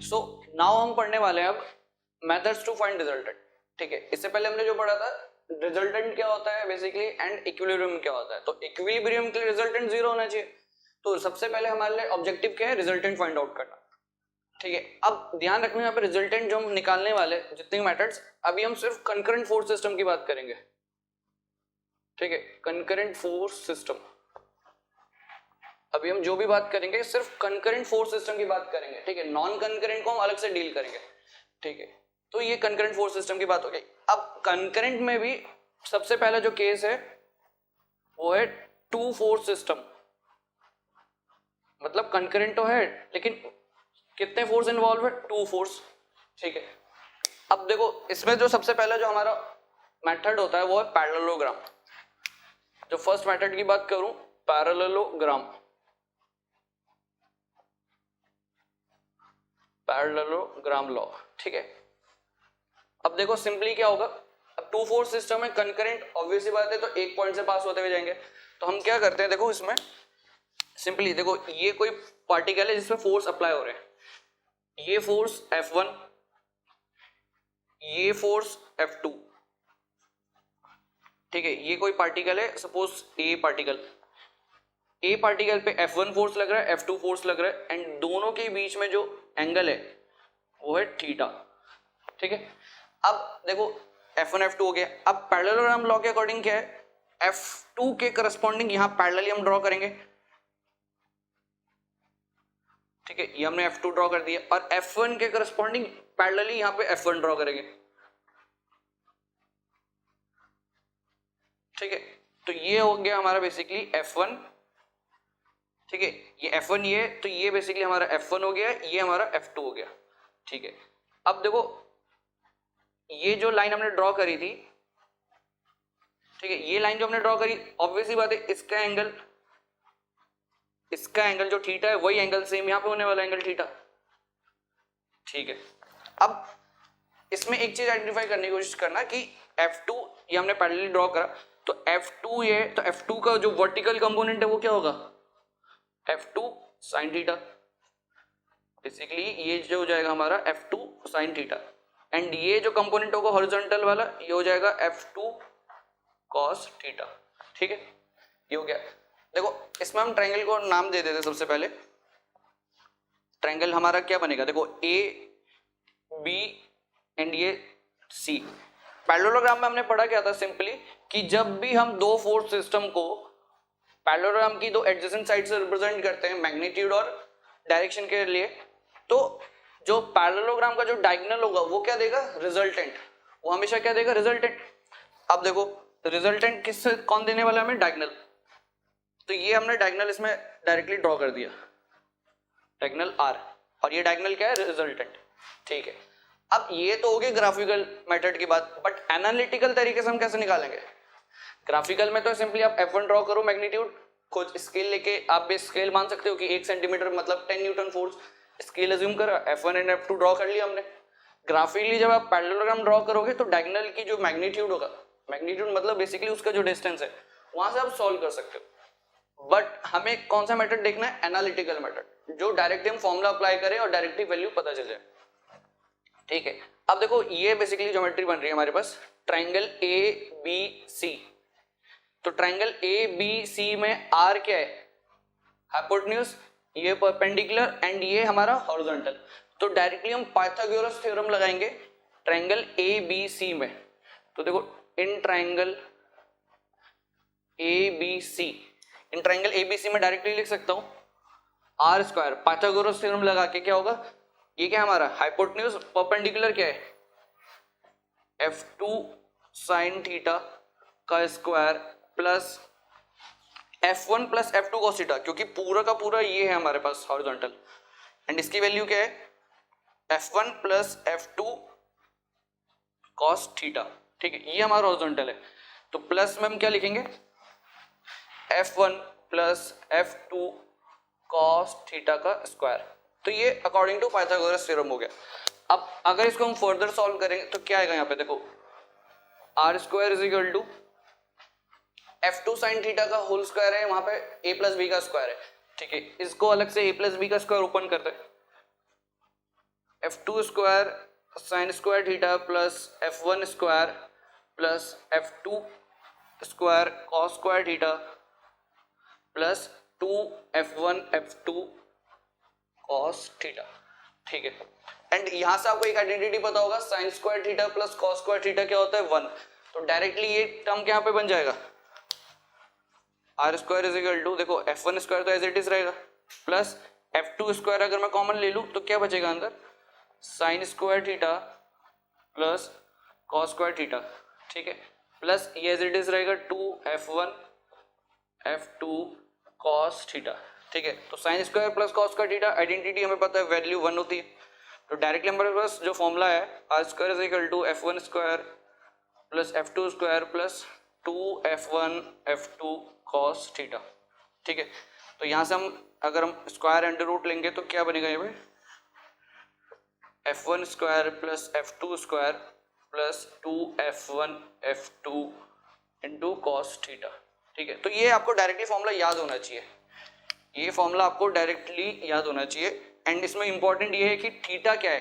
So now हम पढ़ने वाले हैं अब मेथड्स टू फाइंड रिजल्टेंट। ठीक है, इससे पहले हमने जो पढ़ा था रिजल्टेंट क्या होता है बेसिकली एंड इक्विलिब्रियम क्या होता है। तो इक्विलिब्रियम के लिए रिजल्टेंट जीरो होना चाहिए। तो सबसे पहले हमारे लिए ऑब्जेक्टिव क्या है, रिजल्टेंट फाइंड आउट करना। ठीक है, अब ध्यान रखना यहाँ पे रिजल्टेंट जो हम निकालने वाले जितने मेथड्स, अभी हम सिर्फ कंकरेंट फोर्स सिस्टम की बात करेंगे। ठीक है, कंकरेंट फोर्स सिस्टम, अभी हम जो भी बात करेंगे सिर्फ कंकरेंट फोर्स सिस्टम की बात करेंगे। ठीक है, नॉन कंकरेंट को हम अलग से डील करेंगे। ठीक है, तो ये कंकरेंट फोर्स सिस्टम की बात हो गई। अब कंकरेंट में भी सबसे पहला जो केस है वो है टू फोर्स सिस्टम। मतलब कंकरेंट तो है लेकिन कितने फोर्स इन्वॉल्व है, टू फोर्स। ठीक है, अब देखो इसमें जो सबसे पहला जो हमारा मेथड होता है वो है पैरेललोग्राम। जो फर्स्ट मेथड की बात करूं, पैरेललोग्राम, पैरेललोग्राम लॉ। ठीक है, अब देखो सिंपली क्या होगा, अब टू फोर्स सिस्टम है कंकरेंट, ऑब्वियस सी बात है, तो एक पॉइंट से पास होते हुए जाएंगे। तो हम क्या करते हैं, देखो इसमें सिंपली देखो ये कोई पार्टिकल है जिसमें फोर्स अप्लाई हो रहे हैं, ये फोर्स F1, ये फोर्स F2। ठीक है, ये कोई पार्टिकल है, सपोज ए पार्टिकल पे F1 फोर्स लग रहा है, F2 फोर्स लग रहा है, एंड दोनों के बीच में जो एंगल है वो है थीटा। ठीक है, अब देखो F1 F2 हो गया। अब पैरेललोग्राम लॉ के अकॉर्डिंग क्या है, F2 के करस्पॉन्डिंग यहां पैरेलली हम ड्रॉ करेंगे। ठीक है, ये हमने F2 ड्रॉ कर दिया, और F1 के करस्पॉन्डिंग पैरेलली यहां पे F1 ड्रॉ करेंगे। ठीक है, तो ये हो गया हमारा बेसिकली F1। ठीक है, ये F1 ये, तो ये बेसिकली हमारा F1 हो गया, ये हमारा F2 हो गया। ठीक है, अब देखो ये जो लाइन हमने ड्रॉ करी थी, ठीक है, ये लाइन जो हमने ड्रॉ करी, ऑब्वियसली बात है इसका एंगल जो थीटा है वही एंगल सेम यहाँ पे होने वाला एंगल थीटा। ठीक है, अब इसमें एक चीज आइडेंटिफाई करने की कोशिश करना कि F2 ये हमने पैरेलली ड्रॉ करा, तो F2 ये, तो F2 का जो वर्टिकल कंपोनेंट है वो क्या होगा, F2 sin थीटा। बेसिकली ये जो हो जाएगा हमारा F2 sin थीटा, एंड ये जो कंपोनेंट होगा हॉरिजॉन्टल वाला ये हो जाएगा F2 cos थीटा। ठीक है, ये हो गया। देखो इसमें हम ट्रायंगल को नाम दे देते सबसे पहले। ट्रायंगल हमारा क्या बनेगा, देखो ए बी एंड ये सी। पैरेललोग्राम में हमने पढ़ा क्या था सिंपली, कि जब भी हम दो फोर्स सिस्टम को पैरेललोग्राम की दो एडजेसेंट साइड से रिप्रेजेंट करते हैं मैग्नीट्यूड और डायरेक्शन के लिए, तो जो पैरेललोग्राम का जो डायगोनल होगा वो क्या देगा, रिजल्टेंट। वो हमेशा क्या देगा, रिजल्टेंट। अब देखो रिजल्टेंट किससे कौन देने वाला है हमें, डायगोनल। तो ये हमने डायगोनल इसमें डायरेक्टली ड्रॉ कर दिया, डायगोनल R, और ये डायगोनल क्या है, रिजल्टेंट। ठीक है, अब ये तो हो गई ग्राफिकल मेथड की बात, बट एनालिटिकल तरीके से हम कैसे निकालेंगे। ग्राफिकल में तो सिंपली आप F1 ड्रॉ करो मैग्नीट्यूड, कुछ स्केल लेके आप भी स्केल मान सकते हो कि 1 सेंटीमीटर मतलब 10 न्यूटन फोर्स, स्केल अज्यूम करा, F1 एंड F2 ड्रॉ कर लिया हमने। ग्राफिकली जब आप पैरेललोग्राम ड्रॉ करोगे तो डायगोनल की जो मैग्नीट्यूड होगा, मैग्नीट्यूड मतलब बेसिकली उसका जो डिस्टेंस है, वहां से आप सॉल्व कर सकते हो। बट हमें कौन सा मेथड देखना है, एनालिटिकल मेथड, जो डायरेक्टली हम फॉर्मूला अप्लाई करें और डायरेक्टली वैल्यू पता चल जाए। ठीक है, अब देखो ये बेसिकली ज्योमेट्री बन रही है हमारे पास, ट्रायंगल ABC। तो ट्रायंगल ABC में R क्या है, हाइपोटेन्यूज, ये परपेंडिकुलर, एंड ये हमारा हॉरिजॉन्टल। तो डायरेक्टली हम पाइथागोरस थ्योरम लगाएंगे ट्रायंगल ABC में। तो देखो इन ट्रायंगल ABC में डायरेक्टली लिख सकता हूं R स्क्वायर, पाइथागोरस थ्योरम लगा के क्या होगा, ये क्या हमारा हाइपोटेन्यूज, परपेंडिकुलर क्या है, F2 sin थीटा का square plus F1 plus F2 cos theta, क्योंकि पूरा का पूरा ये है हमारे पास हॉरिजॉन्टल, एंड इसकी वैल्यू क्या है, F1 plus F2 cos theta. ठीक है, ये हमारा हॉरिजॉन्टल है। तो प्लस में हम क्या लिखेंगे, F1 plus F2 cos theta का स्क्वायर। तो ये अकॉर्डिंग टू पाइथागोरस थ्योरम हो गया। अब अगर इसको हम फर्दर सॉल्व करेंगे तो क्या आएगा यहाँ पे, देखो R square is equal to F2 sin theta का होल स्क्वायर है, वहां पे a प्लस बी का स्क्वायर है। ठीक है, इसको अलग से a प्लस बी का स्क्वायर ओपन करते हैं, f2 square sine square theta plus f1 square plus f2 square cos square theta plus 2f1 f2 cos theta. ठीक है, एंड यहां से आपको एक आइडेंटिटी पता होगा, sign square theta plus cos square theta क्या होता है 1, तो डायरेक्टली ये टर्म यहाँ पे बन जाएगा R square is equal to, देखो f1 स्क्वायर तो एज इट इज रहेगा प्लस f2 स्क्वायर अगर मैं कॉमन ले लूं तो क्या बचेगा अंदर, sine square theta plus cos square theta. ठीक है, प्लस ये एज इट इज रहेगा 2f1 f2 कॉस थीटा। ठीक है, तो sine square plus cos square theta identity हमें पता है वैल्यू 1 होती है, तो डायरेक्टली हमारे पास जो फॉर्मूला है R square is equal to f1 square plus f2 square plus 2f1 f2 cos theta. ठीक है, तो यहाँ से अगर हम स्क्वायर अंडर रूट लेंगे तो क्या बनेगा ये f1 square plus f2 square plus 2f1 f2 into cos theta. ठीक है, तो ये आपको डायरेक्टली फॉर्मूला याद होना चाहिए, ये फॉर्मूला आपको डायरेक्टली याद होना चाहिए। एंड इसमें इंपॉर्टेंट ये है कि थीटा क्या है,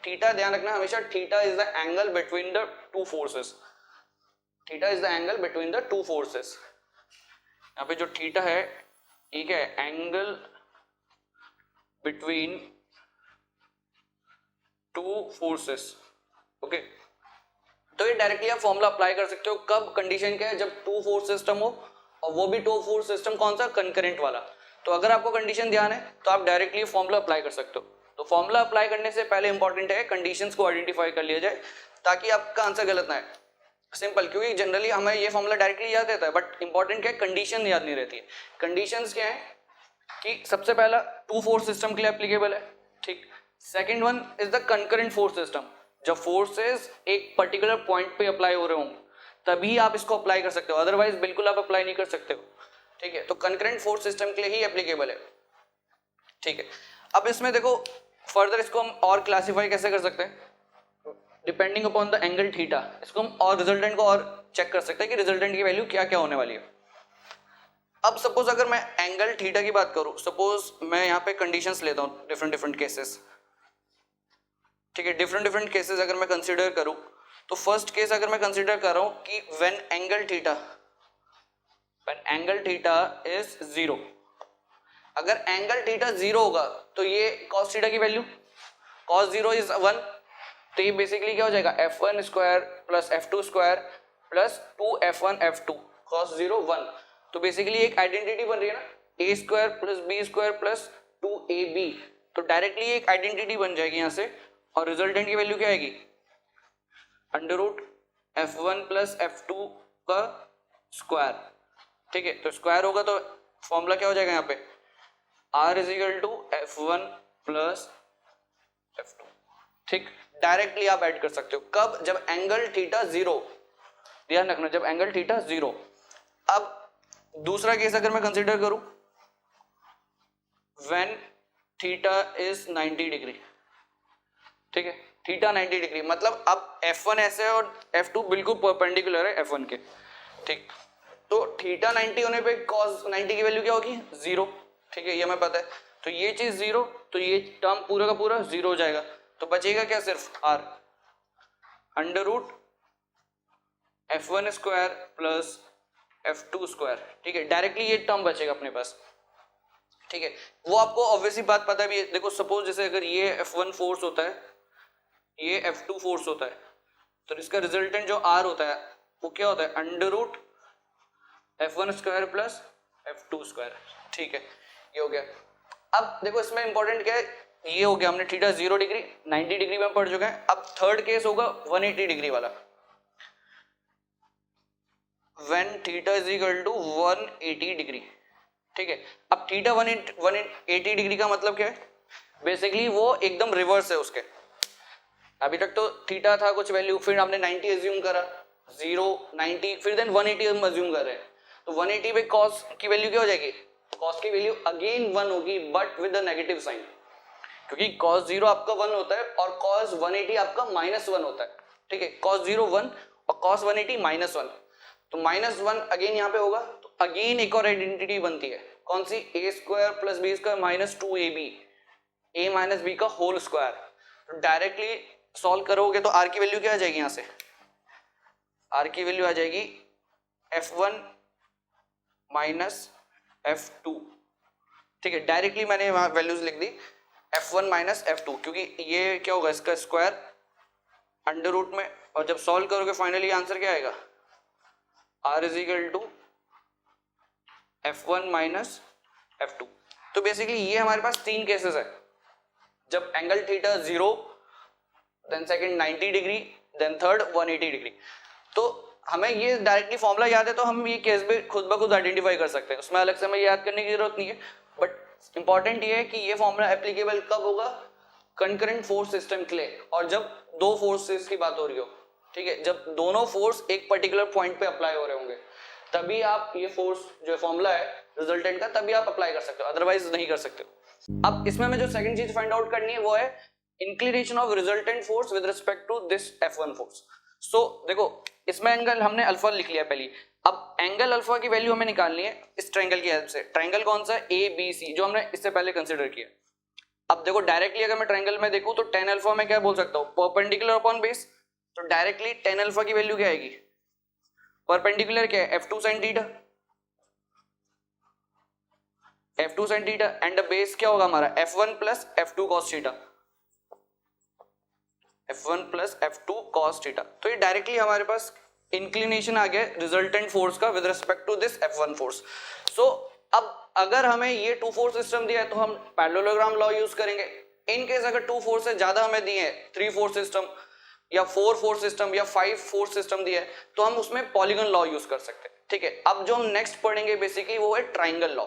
थीटा ध्यान रखना हमेशा, theta is the angle between the two forces, theta is the angle between the two forces. यहाँ पे जो थीटा है ये क्या है, angle between two forces. Okay, तो ये डायरेक्टली आप फॉर्मूला अप्लाई कर सकते हो, कब, कंडीशन क्या है, जब टू फोर्स सिस्टम हो, और वो भी टू फोर्स सिस्टम कौन सा, कंकरेंट वाला। तो अगर आपको कंडीशन ध्यान है तो आप डायरेक्टली फॉर्मूला अप्लाई कर सकते हो। तो फॉर्मूला अप्लाई करने से पहले इंपॉर्टेंट है कंडीशंस को आइडेंटिफाई कर लिया जाए ताकि आपका आंसर गलत ना है। सिंपल, क्योंकि जनरली हमें ये फॉर्मूला डायरेक्टली याद रहता है बट इंपॉर्टेंट क्या है, कंडीशन याद नहीं रहती है। कंडीशंस क्या है कि सबसे पहला टू फोर्स सिस्टम के लिए एप्लीकेबल है। ठीक, second one is the concurrent force system, जब फोर्सेस एक पर्टिकुलर पॉइंट पे अप्लाई हो रहे हों तभी आप इसको अप्लाई कर सकते हो, अदरवाइज बिल्कुल आप अप्लाई नहीं कर सकते हो। ठीक है, तो कंकरेंट फोर्स सिस्टम के लिए ही एप्लीकेबल है। ठीक है, अब इसमें देखो फर्दर इसको हम और क्लासिफाई कैसे कर सकते हैं, depending upon the angle theta, इसको हम और रिजल्टेंट को और चेक कर सकते हैं कि रिजल्टेंट की वैल्यू क्या क्या होने वाली है। अब सपोज अगर मैं एंगल थीटा की बात करूं, सपोज मैं यहाँ पे कंडीशंस लेता हूँ डिफरेंट केसेस। ठीक है, डिफरेंट केसेस अगर मैं कंसीडर करूं तो फर्स्ट केस अगर मैं कंसीडर कर रहा हूं कि व्हेन एंगल थीटा इज 0, अगर एंगल थीटा 0 होगा तो ये cos थीटा की वैल्यू cos 0 इज 1, तो ये बेसिकली क्या हो जाएगा f1 square plus f2 square plus 2f1 f2 cos 0 1। तो बेसिकली एक आइडेंटिटी बन रही है ना, a square plus b square plus 2ab, तो डायरेक्टली एक आइडेंटिटी बन जाएगी यहाँ से, और रिजल्टेंट की वैल्यू क्या आएगी under root f1 plus f2 का स्क्वायर। ठीक है, तो स्क्वायर होगा तो फॉर्मूला क्या हो जाएगा यहाँ पे r is equal to f1 plus f2। ठीक, डायरेक्टली आप ऐड कर सकते हो, कब, जब एंगल थीटा 0, ध्यान रखना जब एंगल थीटा 0। अब दूसरा केस अगर मैं कंसीडर करूं व्हेन थीटा इज 90 डिग्री। ठीक है, थीटा 90 डिग्री मतलब अब f1 ऐसे है और f2 बिल्कुल परपेंडिकुलर है f1 के। ठीक, तो थीटा 90 होने पे cos 90 की वैल्यू क्या होगी 0। ठीक है, ये हमें पता है, तो ये चीज 0, तो ये टर्म पूरा का पूरा 0 हो जाएगा, तो बचेगा क्या सिर्फ r under root f1 square plus f2 square. ठीक है, डायरेक्टली ये टर्म बचेगा अपने पास। ठीक है, वो आपको ऑब्वियसली बात पता भी है, देखो सपोज जैसे अगर ये f1 फोर्स होता है, ये f2 फोर्स होता है, तो इसका रिजल्टेंट जो r होता है वो क्या होता है under root f1 square plus f2 square. ठीक है, ये हो गया। अब देखो इसमें इंपॉर्टेंट क्या है, ये हो गया हमने थीटा 0 डिग्री 90 डिग्री में पढ़ चुके हैं। अब थर्ड केस होगा 180 डिग्री वाला, when theta is equal to 180 degree. ठीक है, अब थीटा 180 डिग्री का मतलब क्या है, बेसिकली वो एकदम रिवर्स है उसके। अभी तक तो थीटा था कुछ वैल्यू, फिर हमने 90 एज्यूम करा, 0 90 फिर देन 180 हम एज्यूम कर रहे हैं, तो 180 पे कॉस की वैल्यू क्या हो जाएगी, कॉस की वैल्यू अगेन 1 होगी but with the negative sign, क्योंकि cos 0 आपका 1 होता है और cos 180 आपका -1 होता है। ठीक है, cos 0 1 और cos 180 -1, तो -1 अगेन यहाँ पे होगा, तो अगेन एक और आइडेंटिटी बनती है, कौन सी, a square plus b square minus 2ab, a minus b का होल स्क्वायर। तो डायरेक्टली सॉल्व करोगे तो आर की वैल्यू क्या आ जाएगी, यहां से आर की वैल्यू आ जाएगी F1 माइनस F2। ठीक है, डायरेक्टली मैंने वहां वैल्यूज लिख दी F1 माइनस F2, क्योंकि ये क्या होगा, इसका स्क्वायर अंडर रूट में, और जब सॉल्व करोगे फाइनली आंसर क्या आएगा, R is equal to F1 minus F2। तो बेसिकली ये हमारे पास तीन केसेस है, जब angle theta 0, then second 90 degree, then third 180 degree. तो हमें ये डायरेक्टली फॉर्मूला याद है तो हम ये केस भी खुद ब खुद आइडेंटिफाई कर सकते हैं, उसमें अलग से हमें याद करने की जरूरत नहीं है। बट इंपॉर्टेंट ये है कि ये फॉर्मूला एप्लीकेबल कब होगा, कंकरेंट फोर्स सिस्टम के लिए, और जब दो फोर्सेस की बात हो रही हो, ठीक है, जब दोनों फोर्स एक पर्टिकुलर पॉइंट पे अप्लाई हो रहे होंगे, तभी आप ये फोर्स जो फॉर्मूला है रिजल्टेंट का, तभी आप अप्लाई कर सकते हो, अदरवाइज नहीं कर सकते हो। अब इसमें हमें जो सेकंड चीज फाइंड आउट करनी है वो है inclination of resultant force with respect to this F1 force. So देखो, इसमें एंगल हमने अल्फा लिख लिया पहले, अब एंगल अल्फा की वैल्यू हमें निकालनी है इस ट्रायंगल की हेल्प से। ट्रायंगल कौन सा है, ABC, जो हमने इससे पहले कंसीडर किया। अब देखो डायरेक्टली अगर मैं ट्रायंगल में देखूं तो tan अल्फा में क्या बोल सकता हूं, परपेंडिकुलर अपॉन बेस, तो डायरेक्टली tan अल्फा की वैल्यू क्या आएगी, परपेंडिकुलर क्या है, F2 sin theta, F2 sin theta, and the base क्या होगा हमारा, F1 plus F2 cos theta, F1 plus F2 cos theta. तो ये डायरेक्टली हमारे पास इंक्लिनेशन आ गया रिजल्टेंट फोर्स का with respect to this F1 force. So अब अगर हमें ये 2 फोर्स सिस्टम दिया है तो हम पैरेललोग्राम लॉ यूज करेंगे। इन केस अगर 2 फोर्स से ज्यादा हमें दिए हैं, 3 फोर्स सिस्टम या 4 फोर्स सिस्टम या 5 फोर्स सिस्टम दिया है, तो हम उसमें पॉलीगन लॉ यूज कर सकते हैं। ठीक है, अब जो हम नेक्स्ट पढ़ेंगे बेसिकली वो है ट्राइंगल लॉ।